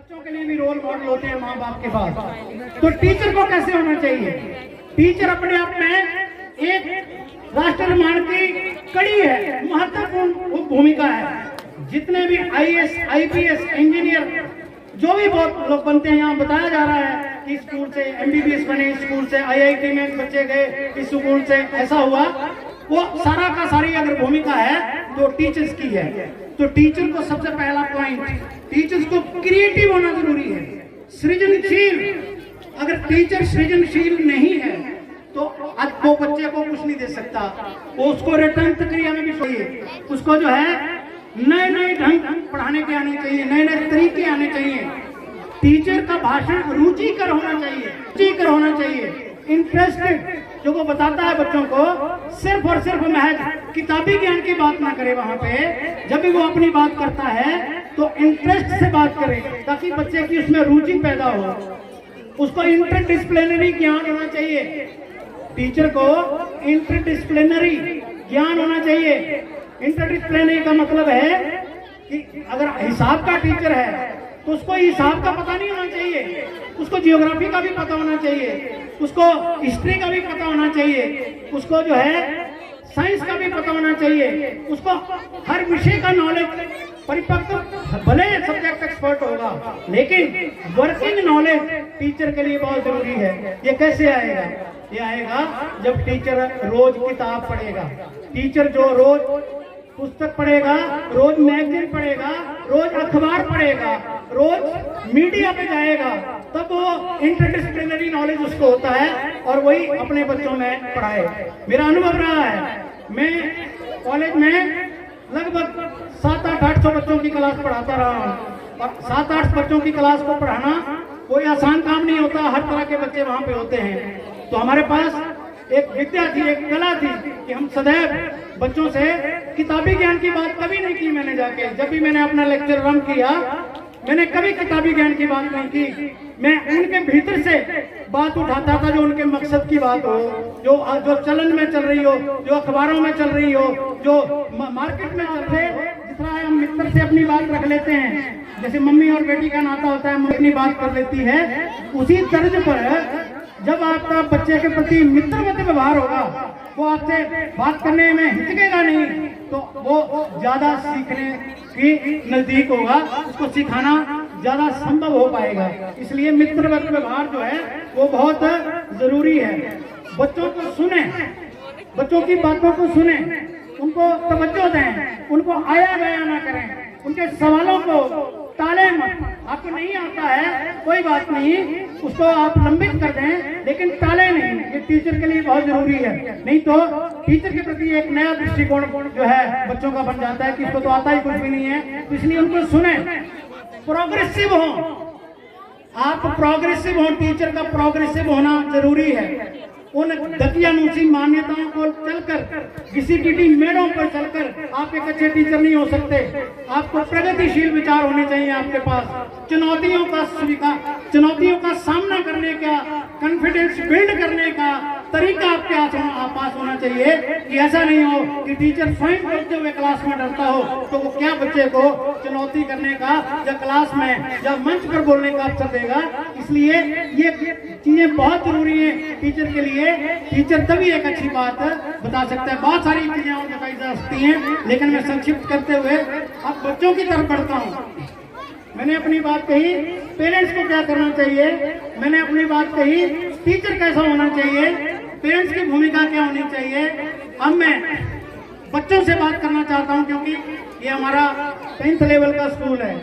बच्चों के लिए भी रोल मॉडल होते हैं माँ बाप के पास। तो टीचर को कैसे होना चाहिए? टीचर अपने आप में एक राष्ट्र निर्माण की कड़ी है, महत्वपूर्ण भूमिका है। जितने भी आईएएस, आईपीएस, इंजीनियर जो भी बहुत लोग बनते हैं, यहाँ बताया जा रहा है कि स्कूल से एमबीबीएस बने, स्कूल से आईआईटी में बच्चे गए, इस स्कूल से ऐसा हुआ, वो सारा का सारी अगर भूमिका है तो टीचर्स की है। तो टीचर को सबसे पहला पॉइंट, टीचर्स को क्रिएटिव होना जरूरी है, सृजनशील। अगर टीचर सृजनशील नहीं है तो आज वो बच्चे को कुछ नहीं दे सकता। वो उसको रिटर्न प्रक्रिया में भी चाहिए, उसको जो है नए नए ढंग पढ़ाने के आने चाहिए, नए नए तरीके आने चाहिए। टीचर का भाषण रुचिकर होना चाहिए, रुचिकर होना चाहिए, इंटरेस्टेड, जो वो बताता है बच्चों को, सिर्फ और सिर्फ महज किताबी ज्ञान की बात ना करे। वहाँ पे जब भी वो अपनी बात करता है तो इंटरेस्ट से बात करे, ताकि बच्चे की उसमें रुचि पैदा हो। उसको इंटरडिसिप्लिनरी ज्ञान होना चाहिए, टीचर को इंटरडिसिप्लिनरी ज्ञान होना चाहिए। इंटरडिसिप्लिनरी का मतलब है कि अगर हिसाब का टीचर है तो उसको हिसाब का पता नहीं होना चाहिए, उसको जियोग्राफी का भी पता होना चाहिए, उसको हिस्ट्री का भी पता होना चाहिए, उसको जो है साइंस का भी पता होना चाहिए, उसको हर विषय का नॉलेज परिपक्व, भले सब्जेक्ट एक्सपर्ट होगा, लेकिन वर्किंग नॉलेज टीचर के लिए बहुत जरूरी है। ये कैसे आएगा? ये आएगा जब टीचर रोज किताब पढ़ेगा। टीचर जो रोज पुस्तक पढ़ेगा, रोज मैगजीन पढ़ेगा, रोज अखबार पढ़ेगा, रोज मीडिया पे जाएगा, तब वो इंटरडिसिप्लिनरी नॉलेज उसको होता है और वही अपने बच्चों में पढ़ाए। मेरा अनुभव रहा है, मैं कॉलेज में लगभग 700-800 बच्चों की क्लास पढ़ाता रहा हूँ, और 7-8 बच्चों की क्लास को पढ़ाना कोई आसान काम नहीं होता। हर तरह के बच्चे वहाँ पे होते हैं। तो हमारे पास एक विद्या थी, एक कला थी कि हम सदैव बच्चों से किताबी ज्ञान की बात कभी नहीं की। मैंने जाके जब भी मैंने अपना लेक्चर रन किया, मैंने कभी किताबी ज्ञान की बात नहीं की। मैं उनके भीतर से बात उठाता था, जो उनके मकसद की बात हो, जो चलन में चल रही हो, जो अखबारों में चल रही हो, जो मार्केट में चल रहे। जिस तरह हम मित्र से अपनी बात रख लेते हैं, जैसे मम्मी और बेटी का नाता होता है, मम्मी अपनी बात कर लेती है, उसी तर्ज पर जब आपका बच्चे के प्रति मित्रवत व्यवहार होगा, वो आपसे बात करने में हिचकेगा नहीं, तो वो ज्यादा सीखने की नजदीक होगा, उसको सिखाना ज्यादा संभव हो पाएगा। इसलिए मित्रवत व्यवहार जो है वो बहुत जरूरी है। बच्चों को सुने, बच्चों की बातों को सुने, उनको तवज्जो दें, उनको आया गया ना करें, उनके सवालों को टाले मत। आपको नहीं आता है कोई बात नहीं, उसको आप लंबित कर दें, लेकिन टाले नहीं। ये टीचर के लिए बहुत जरूरी है। नहीं तो टीचर के प्रति एक नया दृष्टिकोण जो है बच्चों का बन जाता है कि इसको तो आता ही कुछ भी नहीं है। इसलिए उनको सुने, प्रोग्रेसिव हो, आप प्रोग्रेसिव हो, टीचर का प्रोग्रेसिव होना जरूरी है। उन दकियानूसी मान्यताओं को चलकर, घिसी-पिटी मेड़ों पर चलकर आप एक अच्छे टीचर नहीं हो सकते। आपको प्रगतिशील विचार होने चाहिए आपके पास, चुनौतियों का स्वीकार, चुनौतियों का सामना करने का, कॉन्फिडेंस बिल्ड करने का तरीका आपके पास होना चाहिए। कि ऐसा नहीं हो कि टीचर स्वयं बोलते हुए क्लास में डरता हो, तो वो क्या बच्चे को चुनौती करने का या क्लास में या मंच पर बोलने का अवसर देगा। इसलिए ये चीजें बहुत जरूरी है टीचर के लिए। टीचर तभी एक अच्छी बात बता सकता है। बहुत सारी चीजें और बताई जा सकती हैं, लेकिन मैं संक्षिप्त करते हुए अब बच्चों की तरफ बढ़ता हूँ। मैंने अपनी बात कही, पेरेंट्स को क्या करना चाहिए, मैंने अपनी बात कही, टीचर कैसा होना चाहिए, पेरेंट्स की भूमिका क्या होनी चाहिए। अब मैं बच्चों से बात करना चाहता हूँ, क्योंकि ये हमारा 10th लेवल का स्कूल है।